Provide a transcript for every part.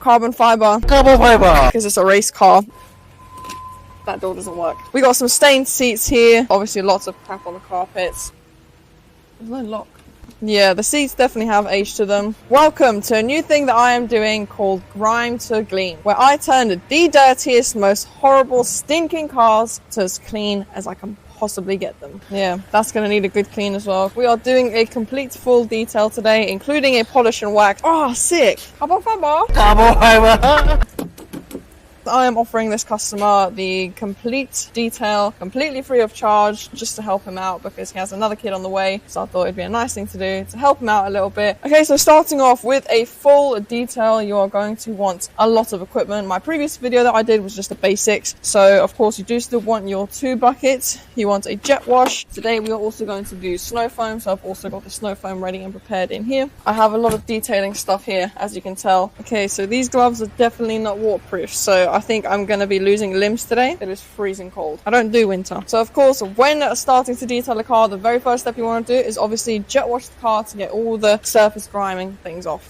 Carbon fiber. Carbon fiber. Because it's a race car. That door doesn't work. We got some stained seats here. Obviously lots of crap on the carpets. There's no lock. Yeah, the seats definitely have age to them. Welcome to a new thing that I am doing called Grime to Gleam, where I turn the dirtiest, most horrible, stinking cars to as clean as I can possibly get them. Yeah, that's going to need a good clean as well. We are doing a complete full detail today, including a polish and wax. Oh, sick! Carbon fiber! Carbon fiber. I am offering this customer the complete detail, completely free of charge, just to help him out because he has another kid on the way. So I thought it'd be a nice thing to do to help him out a little bit. Okay, so starting off with a full detail, you are going to want a lot of equipment. My previous video that I did was just the basics. So of course you do still want your 2 buckets. You want a jet wash. Today we are also going to do snow foam. So I've also got the snow foam ready and prepared in here. I have a lot of detailing stuff here, as you can tell. Okay, so these gloves are definitely not waterproof. So I think I'm going to be losing limbs today. It is freezing cold. I don't do winter. So of course, when starting to detail the car, the very first step you want to do is obviously jet wash the car to get all the surface griming things off.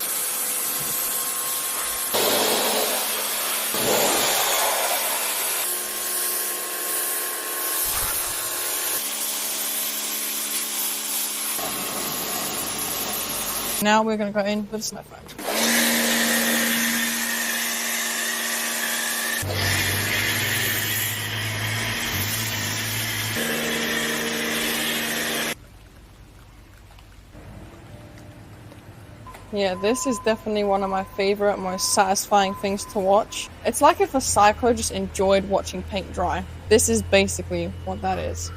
Now we're going to go in with the snow foam. Yeah, this is definitely one of my favorite, most satisfying things to watch. It's like if a psycho just enjoyed watching paint dry. This is basically what that is.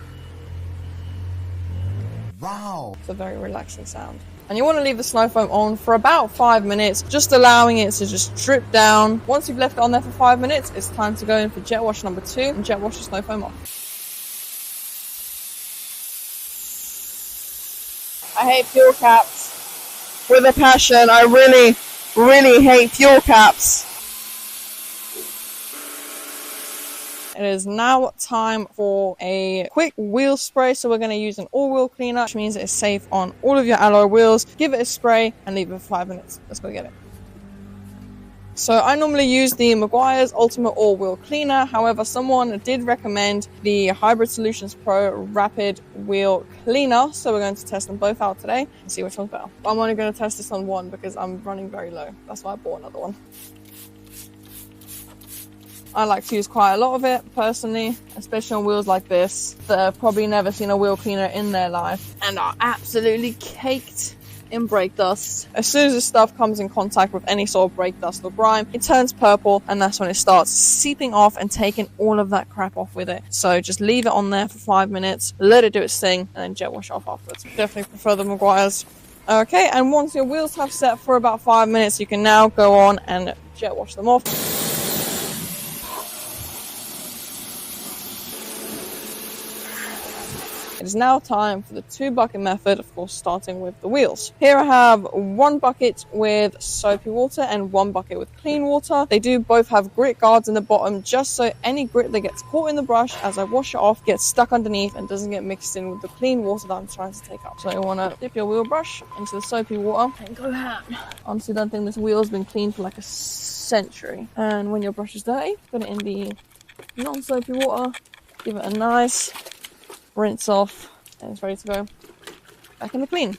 Wow. It's a very relaxing sound. And you want to leave the snow foam on for about 5 minutes, just allowing it to just drip down. Once you've left it on there for 5 minutes, it's time to go in for jet wash number 2 and jet wash the snow foam off. I hate fuel caps. With a passion, I really hate fuel caps. It is now time for a quick wheel spray. So we're going to use an all-wheel cleaner, which means it's safe on all of your alloy wheels. Give it a spray and leave it for 5 minutes. Let's go get it. So I normally use the Meguiar's Ultimate All-Wheel Cleaner. However, someone did recommend the Hybrid Solutions Pro Rapid Wheel Cleaner. So we're going to test them both out today and see which one's better. I'm only going to test this on one because I'm running very low. That's why I bought another one. I like to use quite a lot of it personally, especially on wheels like this that have probably never seen a wheel cleaner in their life and are absolutely caked in brake dust. As soon as this stuff comes in contact with any sort of brake dust or grime, it turns purple, and that's when it starts seeping off and taking all of that crap off with it. So just leave it on there for 5 minutes, let it do its thing, and then jet wash off afterwards. Definitely prefer the Meguiar's. Okay, and once your wheels have set for about 5 minutes, you can now go on and jet wash them off. It is now time for the 2 bucket method, of course starting with the wheels. Here I have 1 bucket with soapy water and 1 bucket with clean water. They do both have grit guards in the bottom just so any grit that gets caught in the brush as I wash it off gets stuck underneath and doesn't get mixed in with the clean water that I'm trying to take out. So you want to dip your wheel brush into the soapy water and go ham. Honestly, don't think this wheel has been cleaned for like a century. And when your brush is dirty, put it in the non-soapy water, give it a nice rinse off, and it's ready to go back in the clean.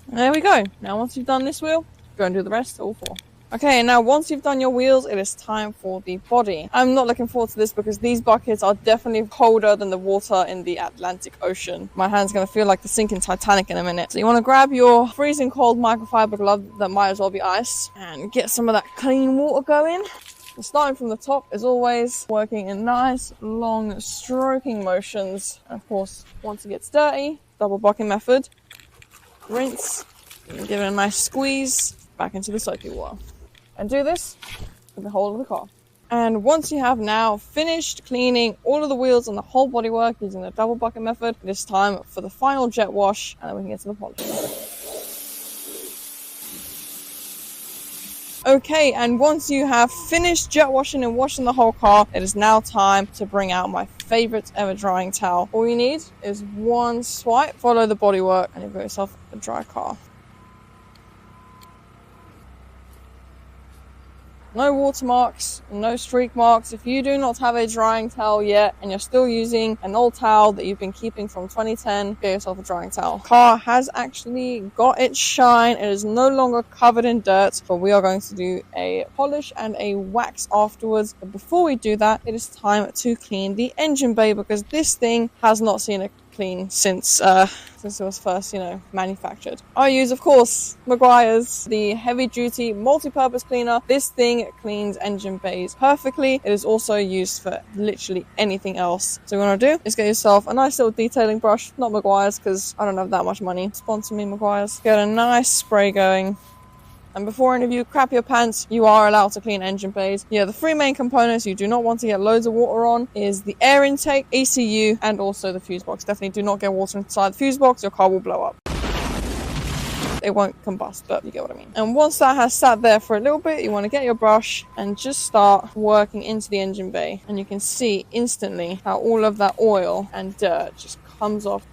There we go. Now once you've done this wheel, go and do the rest, all 4. Okay, and now once you've done your wheels, it is time for the body. I'm not looking forward to this because these buckets are definitely colder than the water in the Atlantic Ocean. My hand's going to feel like the sinking Titanic in a minute. So you want to grab your freezing cold microfiber glove that might as well be ice and get some of that clean water going. Starting from the top, as always, working in nice, long, stroking motions. And of course, once it gets dirty, double bucket method, rinse, and give it a nice squeeze back into the soapy water. And do this with the whole of the car. And once you have now finished cleaning all of the wheels and the whole bodywork using the double bucket method, it is time for the final jet wash, and then we can get to the polish. Okay, and once you have finished jet washing and washing the whole car, it is now time to bring out my favorite ever drying towel. All you need is one swipe, follow the bodywork, and you've got yourself a dry car. No watermarks, no streak marks. If you do not have a drying towel yet and you're still using an old towel that you've been keeping from 2010, get yourself a drying towel. Car has actually got its shine. It is no longer covered in dirt, but we are going to do a polish and a wax afterwards. But before we do that, it is time to clean the engine bay because this thing has not seen a clean since it was first, manufactured. I use, of course, Meguiar's, the heavy-duty multi-purpose cleaner. This thing cleans engine bays perfectly. It is also used for literally anything else. So what you want to do is get yourself a nice little detailing brush, not Meguiar's because I don't have that much money. Sponsor me, Meguiar's. Get a nice spray going. And before any of you crap your pants, you are allowed to clean engine bays. Yeah, the three main components you do not want to get loads of water on is the air intake, ECU, and also the fuse box. Definitely do not get water inside the fuse box. Your car will blow up. It won't combust, but you get what I mean. And once that has sat there for a little bit, you want to get your brush and just start working into the engine bay. And you can see instantly how all of that oil and dirt just comes off.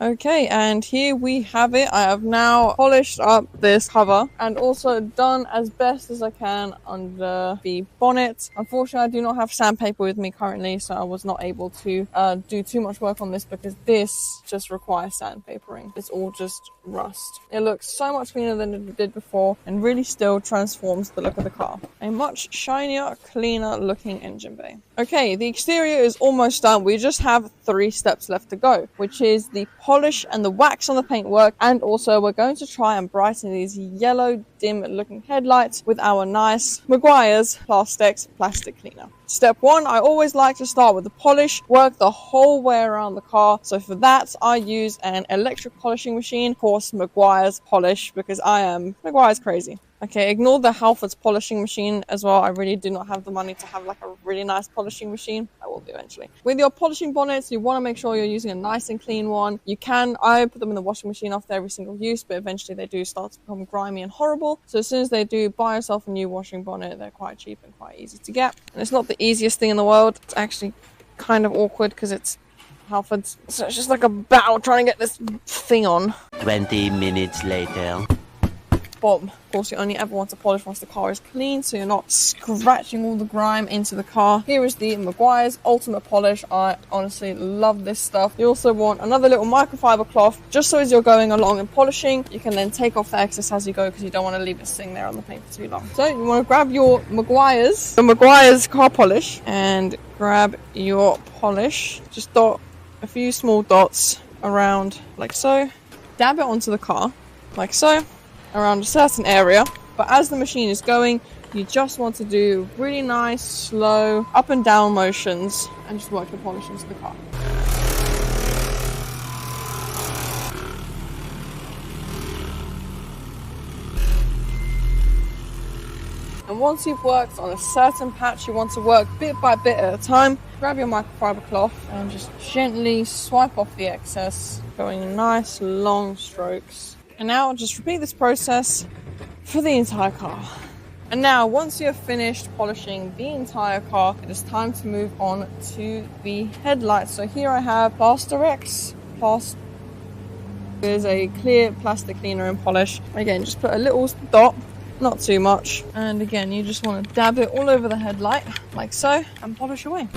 Okay, and here we have it. I have now polished up this cover and also done as best as I can under the bonnet. Unfortunately, I do not have sandpaper with me currently, so I was not able to do too much work on this because this just requires sandpapering. It's all just rust. It looks so much cleaner than it did before and really still transforms the look of the car. A much shinier, cleaner looking engine bay. Okay, the exterior is almost done. We just have 3 steps left to go, which is the polish and the wax on the paintwork, and also we're going to try and brighten these yellow dim looking headlights with our nice Meguiar's Plastex plastic cleaner. Step 1, I always like to start with the polish, work the whole way around the car. So for that, I use an electric polishing machine, of course Meguiar's polish, because I am Meguiar's crazy. Okay, ignore the Halfords polishing machine as well. I really do not have the money to have like a really nice polishing machine. I will do eventually. With your polishing bonnets, you want to make sure you're using a nice and clean one. I put them in the washing machine after every single use, but eventually they do start to become grimy and horrible. So as soon as they do, buy yourself a new washing bonnet. They're quite cheap and quite easy to get. And it's not the easiest thing in the world. It's actually kind of awkward because it's Halfords. So it's just like a battle trying to get this thing on. 20 minutes later. Bob. Of course, you only ever want to polish once the car is clean, so you're not scratching all the grime into the car. Here is the Meguiar's Ultimate Polish. I honestly love this stuff. You also want another little microfiber cloth, just so as you're going along and polishing, you can then take off the excess as you go because you don't want to leave it sitting there on the paint for too long. So you want to grab your Meguiar's car polish and grab your polish. Just dot a few small dots around like so. Dab it onto the car like so, around a certain area, but as the machine is going, you just want to do really nice, slow, up and down motions and just work the polish into the car. And once you've worked on a certain patch, you want to work bit by bit at a time. Grab your microfiber cloth and just gently swipe off the excess, going in nice long strokes. And now just repeat this process for the entire car. And now once you've finished polishing the entire car, it is time to move on to the headlights. So here I have Plastex. There's a clear plastic cleaner and polish. Again, just put a little dot, not too much. And again, you just want to dab it all over the headlight like so and polish away.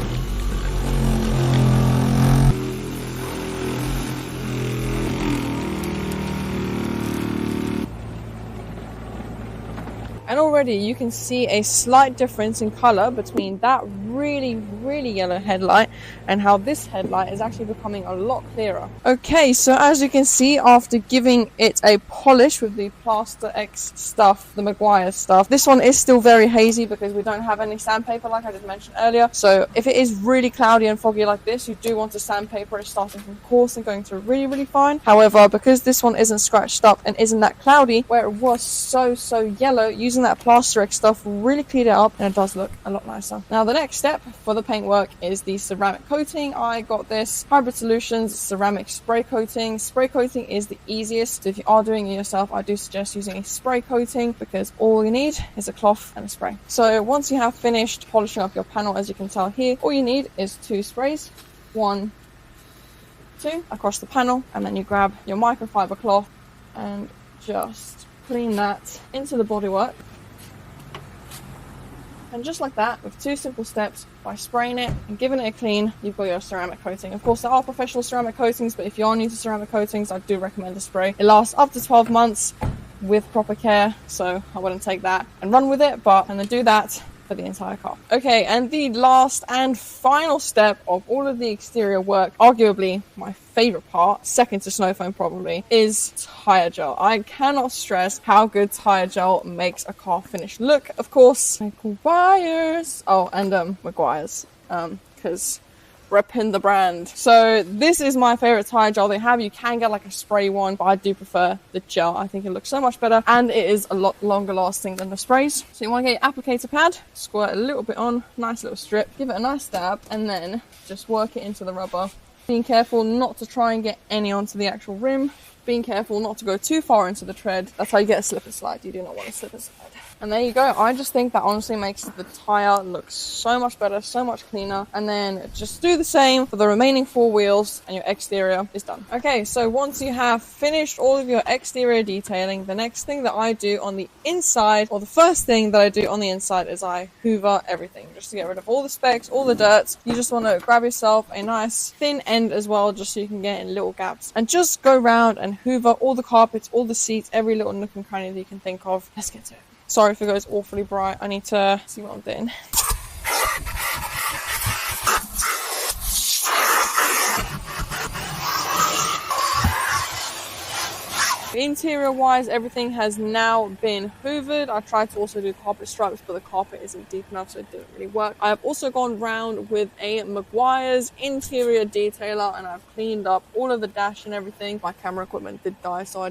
And already you can see a slight difference in color between that really, really yellow headlight and how this headlight is actually becoming a lot clearer. Okay, so as you can see, after giving it a polish with the Plastex stuff, the Meguiar's stuff, this one is still very hazy because we don't have any sandpaper like I just mentioned earlier. So if it is really cloudy and foggy like this, you do want to sandpaper it starting from coarse and going through really, really fine. However, because this one isn't scratched up and isn't that cloudy, where it was so yellow, using that Plasterx stuff really cleaned it up, and it does look a lot nicer. Now the next step for the paintwork is the ceramic coating. I got this Hybrid Solutions ceramic spray coating. Spray coating is the easiest. So if you are doing it yourself, I do suggest using a spray coating because all you need is a cloth and a spray. So once you have finished polishing up your panel, as you can tell here, all you need is 2 sprays. 1, 2 across the panel, and then you grab your microfiber cloth and just clean that into the bodywork. And just like that, with 2 simple steps, by spraying it and giving it a clean, you've got your ceramic coating. Of course, there are professional ceramic coatings, but if you are new to ceramic coatings, I do recommend a spray. It lasts up to 12 months with proper care, so I wouldn't take that and run with it, but I'm going to do that for the entire car. Okay, and the last and final step of all of the exterior work, arguably my favorite part, second to snow foam probably, is tire gel. I cannot stress how good tire gel makes a car finish look. Of course, Maguire's. Oh, and Maguire's, because repping the brand. So this is my favorite tire gel they have. You can get like a spray one, but I do prefer the gel. I think it looks so much better, and it is a lot longer lasting than the sprays. So you want to get your applicator pad, squirt a little bit on, nice little strip, give it a nice dab, and then just work it into the rubber. Being careful not to try and get any onto the actual rim. Being careful not to go too far into the tread. That's how you get a slip and slide. You do not want a slip and slide. And there you go. I just think that honestly makes the tire look so much better, so much cleaner. And then just do the same for the remaining 4 wheels and your exterior is done. Okay, so once you have finished all of your exterior detailing, the next thing that I do on the inside, or the first thing that I do on the inside, is I hoover everything just to get rid of all the specks, all the dirt. You just want to grab yourself a nice thin end as well, just so you can get in little gaps, and just go around and hoover all the carpets, all the seats, every little nook and cranny that you can think of. Let's get to it. Sorry if it goes awfully bright. I need to see what I'm doing. Interior wise, everything has now been hoovered. I tried to also do carpet stripes, but the carpet isn't deep enough, so it didn't really work. I have also gone round with a Maguire's interior detailer, and I've cleaned up all of the dash and everything. My camera equipment did die, so I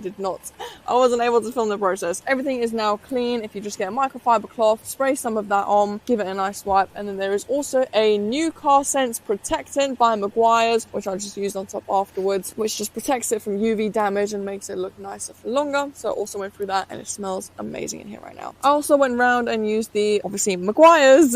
wasn't able to film the process. Everything is now clean. If you just get a microfiber cloth, spray some of that on, give it a nice wipe, and then there is also a new car sense protectant by Maguire's, which I just used on top afterwards, which just protects it from UV damage and makes it look nicer for longer. So I also went through that, and it smells amazing in here right now. I also went round and used the, obviously, Maguire's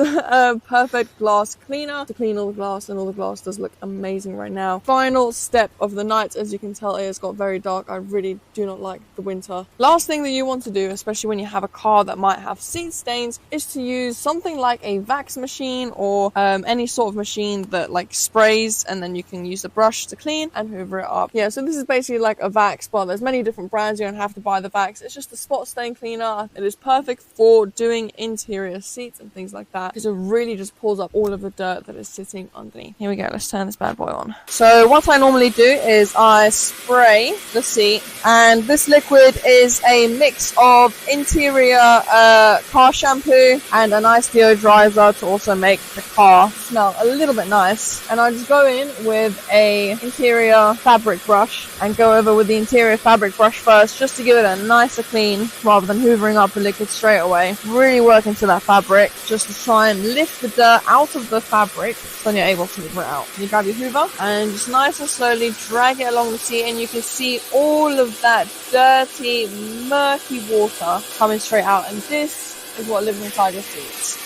perfect glass cleaner to clean all the glass, and all the glass does look amazing right now. Final step of the night, as you can tell, it has got very dark. I really do not like the winter. Last thing that you want to do, especially when you have a car that might have seat stains, is to use something like a wax machine, or any sort of machine that like sprays, and then you can use the brush to clean and hoover it up. Yeah, so this is basically like a wax, but there's many different brands. You don't have to buy the wax. It's just a spot stain cleaner. It is perfect for doing interior seats and things like that, because it really just pulls up all of the dirt that is sitting underneath. Here we go. Let's turn this bad boy on. So what I normally do is I spray the seat, and this liquid is a mix of interior car shampoo and a nice deodorizer to also make the car smell a little bit nice. And I just go in with a interior fabric brush and go over with the interior fabric brush first, just to give it a nicer clean rather than hoovering up the liquid straight away. Really work into that fabric just to try and lift the dirt out of the fabric, so then you're able to hoover it out. You grab your hoover and just nice and slowly drag it along the seat, and you can see all of that dirty, murky water coming straight out, and this is what lives inside your seats.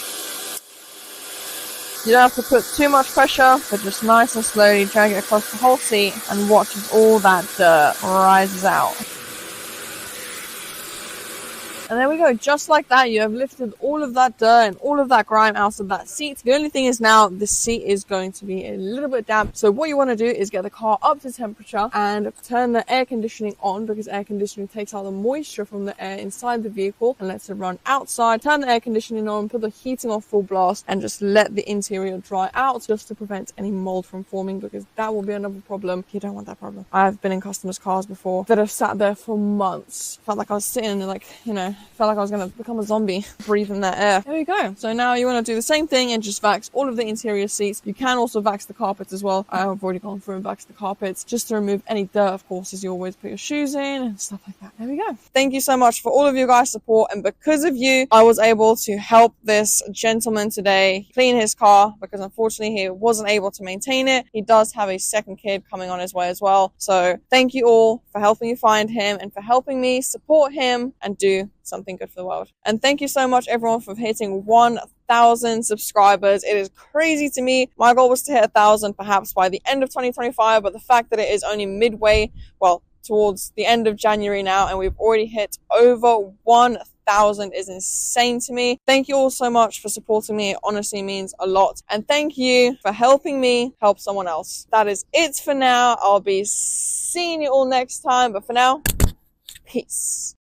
You don't have to put too much pressure, but just nice and slowly drag it across the whole seat and watch as all that dirt rises out. And there we go, just like that, you have lifted all of that dirt and all of that grime out of that seat. The only thing is now the seat is going to be a little bit damp. So what you want to do is get the car up to temperature and turn the air conditioning on, because air conditioning takes out the moisture from the air inside the vehicle and lets it run outside. Turn the air conditioning on, put the heating on full blast, and just let the interior dry out, just to prevent any mold from forming, because that will be another problem. You don't want that problem. I've been in customers' cars before that have sat there for months. Felt like I was sitting in, like, you know, Felt like I was going to become a zombie breathing that air. There we go. So now you want to do the same thing and just vax all of the interior seats. You can also vax the carpets as well. I have already gone through and vaxed the carpets just to remove any dirt, of course, as you always put your shoes in and stuff like that. There we go. Thank you so much for all of you guys' support, and because of you, I was able to help this gentleman today clean his car, because unfortunately he wasn't able to maintain it. He does have a second kid coming on his way as well. So thank you all for helping me find him and for helping me support him and do something good for the world. And thank you so much everyone for hitting 1,000 subscribers. It is crazy to me. My goal was to hit 1,000 perhaps by the end of 2025, but the fact that it is only midway, well, towards the end of January now, and we've already hit over 1,000 is insane to me. Thank you all so much for supporting me. It honestly means a lot. And thank you for helping me help someone else. That is it for now. I'll be seeing you all next time, but for now, peace.